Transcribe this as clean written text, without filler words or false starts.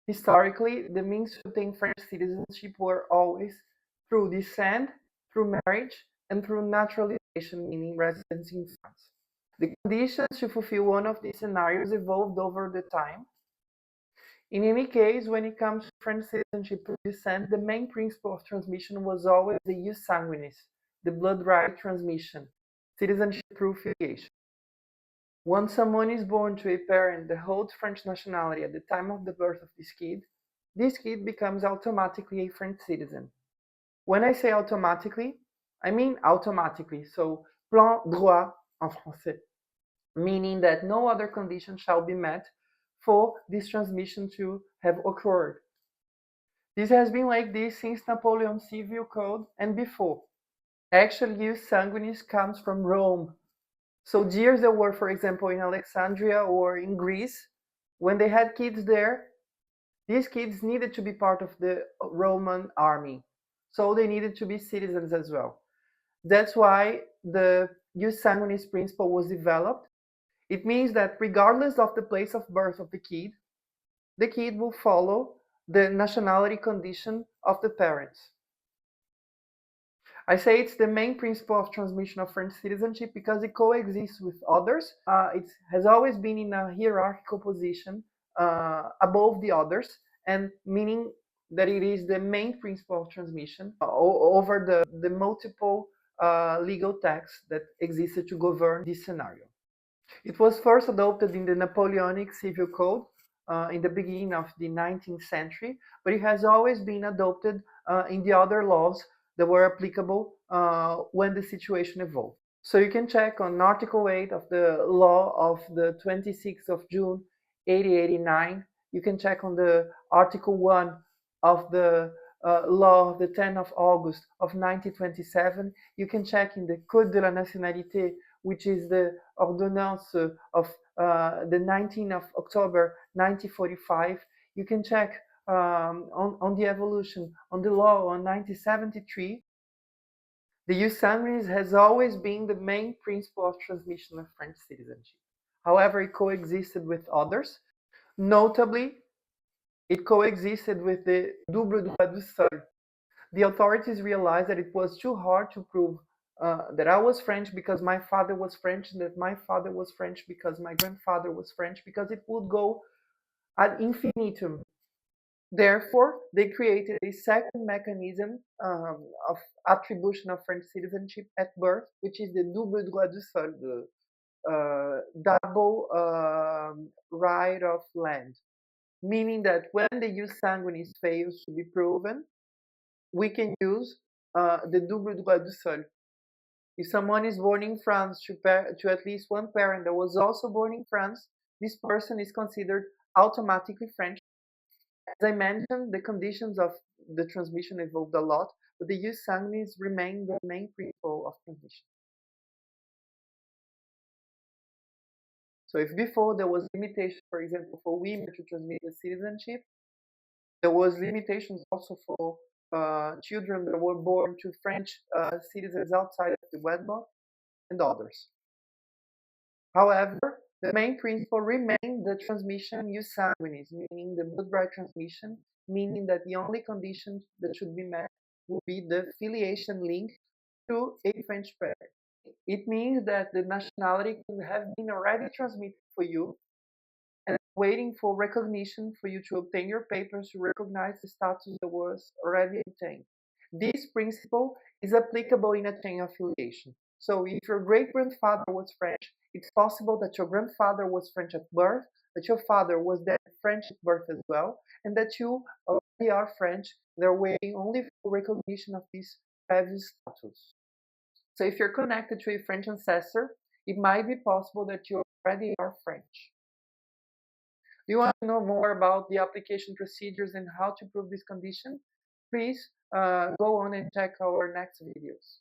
Historically, the means to obtain French citizenship were always through descent, through marriage, and through naturalization, meaning residence in France. The conditions to fulfill one of these scenarios evolved over the time. In any case, when it comes to French citizenship through descent, the main principle of transmission was always the Ius Sanguinis, the blood right transmission, citizenship through filiation. Once someone is born to a parent that holds French nationality at the time of the birth of this kid becomes automatically a French citizen. When I say automatically, I mean automatically, so plein droit en français, meaning that no other condition shall be met for this transmission to have occurred. This has been like this since Napoleon's Civil Code and before. Actually, Ius Sanguinis comes from Rome. So years that were, for example, in Alexandria or in Greece, when they had kids there, these kids needed to be part of the Roman army. So they needed to be citizens as well. That's why the Ius Sanguinis principle was developed. It means that regardless of the place of birth of the kid will follow the nationality condition of the parents. I say it's the main principle of transmission of French citizenship because it coexists with others. It has always been in a hierarchical position above the others, and meaning that it is the main principle of transmission over the multiple legal texts that existed to govern this scenario. It was first adopted in the Napoleonic Civil Code in the beginning of the 19th century, but it has always been adopted in the other laws that were applicable when the situation evolved. So you can check on Article 8 of the law of the 26th of June 1889. You can check on the Article 1 of the law of the 10th of August of 1927. You can check in the Code de la Nationalité, which is the ordonnance of the 19th of October 1945. You can check on the evolution, on the law on 1973. The Ius Sanguinis has always been the main principle of transmission of French citizenship. However, it coexisted with others. Notably, it coexisted with the double droit du sol. The authorities realized that it was too hard to prove that I was French because my father was French, and that my father was French because my grandfather was French, because it would go ad infinitum. Therefore, they created a second mechanism of attribution of French citizenship at birth, which is the double droit du sol, the double right of land. Meaning that when the Ius Sanguinis fails to be proven, we can use the double droit du sol. If someone is born in France to at least one parent that was also born in France, this person is considered automatically French. As I mentioned, the conditions of the transmission evolved a lot, but the Ius Sanguinis remain the main principle of transmission. So if before there was limitation, for example, for women to transmit the citizenship, there was limitations also for children that were born to French citizens outside of the wedlock and others. However, the main principle remained the transmission Ius Sanguinis, meaning the blood right transmission, meaning that the only condition that should be met would be the filiation link to a French parent. It means that the nationality could have been already transmitted for you and waiting for recognition for you to obtain your papers to recognize the status that was already obtained. This principle is applicable in a chain of filiation. So if your great-grandfather was French, it's possible that your grandfather was French at birth, that your father was then French at birth as well, and that you already are French. They're waiting only for recognition of this previous status. So if you're connected to a French ancestor, it might be possible that you already are French. Do you want to know more about the application procedures and how to prove this condition? Please go on and check our next videos.